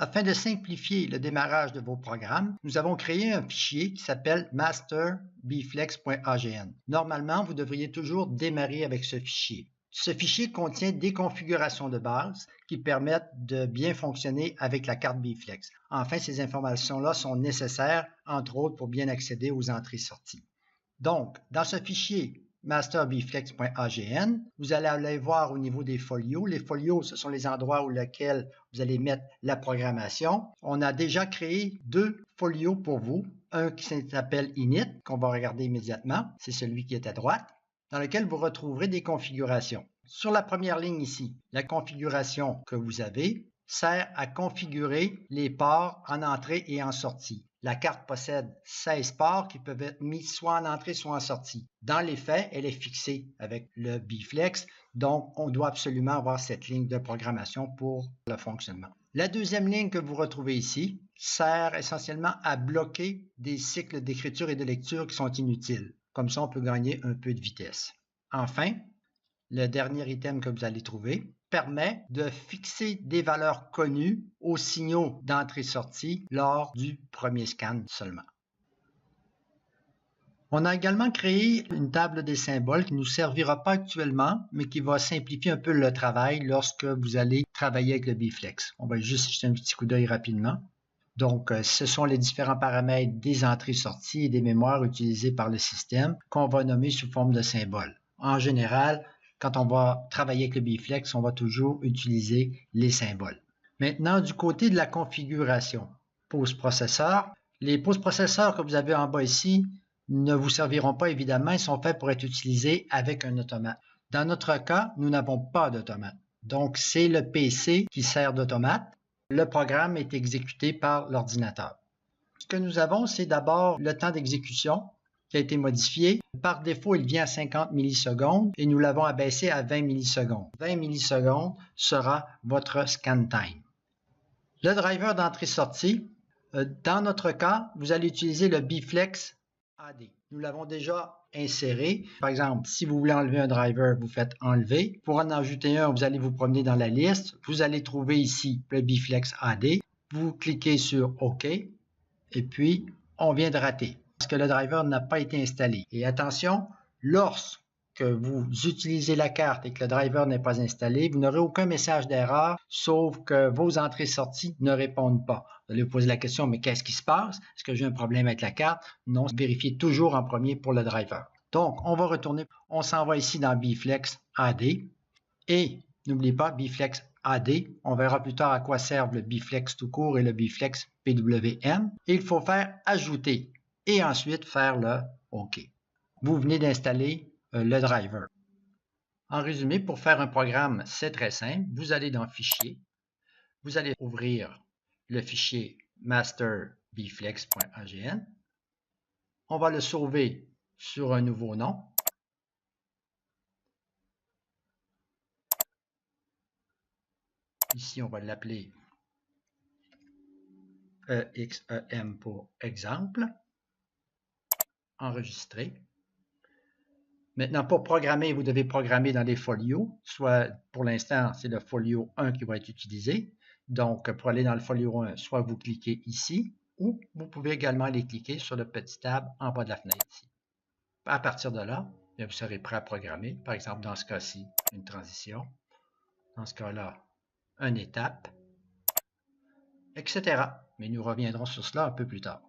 Afin de simplifier le démarrage de vos programmes, nous avons créé un fichier qui s'appelle masterbflex.agn. Normalement, vous devriez toujours démarrer avec ce fichier. Ce fichier contient des configurations de base qui permettent de bien fonctionner avec la carte Bflex. Enfin, ces informations-là sont nécessaires, entre autres, pour bien accéder aux entrées-sorties. Donc, dans ce fichier masterbflex.agn, vous allez aller voir au niveau des folios. Les folios, ce sont les endroits où lesquels vous allez mettre la programmation. On a déjà créé deux folios pour vous. Un qui s'appelle init, qu'on va regarder immédiatement. C'est celui qui est à droite, dans lequel vous retrouverez des configurations. Sur la première ligne ici, la configuration que vous avez sert à configurer les ports en entrée et en sortie. La carte possède 16 ports qui peuvent être mis soit en entrée, soit en sortie. Dans les faits, elle est fixée avec le Bflex, donc on doit absolument avoir cette ligne de programmation pour le fonctionnement. La deuxième ligne que vous retrouvez ici sert essentiellement à bloquer des cycles d'écriture et de lecture qui sont inutiles. Comme ça, on peut gagner un peu de vitesse. Enfin, le dernier item que vous allez trouver permet de fixer des valeurs connues aux signaux d'entrée-sortie lors du premier scan seulement. On a également créé une table des symboles qui ne nous servira pas actuellement, mais qui va simplifier un peu le travail lorsque vous allez travailler avec le Bflex. On va juste jeter un petit coup d'œil rapidement. Donc, ce sont les différents paramètres des entrées-sorties et des mémoires utilisées par le système qu'on va nommer sous forme de symboles. En général, quand on va travailler avec le Bflex, on va toujours utiliser les symboles. Maintenant, du côté de la configuration, pose processeur, les poses processeurs que vous avez en bas ici ne vous serviront pas évidemment, ils sont faits pour être utilisés avec un automate. Dans notre cas, nous n'avons pas d'automate. Donc, c'est le PC qui sert d'automate. Le programme est exécuté par l'ordinateur. Ce que nous avons, c'est d'abord le temps d'exécution qui a été modifié. Par défaut, il vient à 50 millisecondes et nous l'avons abaissé à 20 millisecondes. 20 millisecondes sera votre scan time. Le driver d'entrée-sortie, dans notre cas, vous allez utiliser le Bflex AD. Nous l'avons déjà inséré. Par exemple, si vous voulez enlever un driver, vous faites enlever. Pour en ajouter un, vous allez vous promener dans la liste. Vous allez trouver ici le Bflex AD. Vous cliquez sur OK et puis on vient de rater parce que le driver n'a pas été installé. Et attention, lorsque vous utilisez la carte et que le driver n'est pas installé, vous n'aurez aucun message d'erreur, sauf que vos entrées-sorties ne répondent pas. Vous allez vous poser la question, mais qu'est-ce qui se passe? Est-ce que j'ai un problème avec la carte? Non, vérifiez toujours en premier pour le driver. Donc, on va retourner, on s'en va ici dans Bflex AD et n'oubliez pas Bflex AD, on verra plus tard à quoi servent le Bflex tout court et le Bflex PWM. Et il faut faire ajouter et ensuite faire le OK. Vous venez d'installer le driver. En résumé, pour faire un programme, c'est très simple. Vous allez dans Fichier, vous allez ouvrir le fichier masterbflex.agn. On va le sauver sur un nouveau nom. Ici, on va l'appeler EXEM pour exemple. Enregistrer. Maintenant, pour programmer, vous devez programmer dans les folios. Soit, pour l'instant, c'est le folio 1 qui va être utilisé. Donc, pour aller dans le folio 1, soit vous cliquez ici, ou vous pouvez également aller cliquer sur le petit tab en bas de la fenêtre ici. À partir de là, vous serez prêt à programmer. Par exemple, dans ce cas-ci, une transition. Dans ce cas-là, une étape, etc. Mais nous reviendrons sur cela un peu plus tard.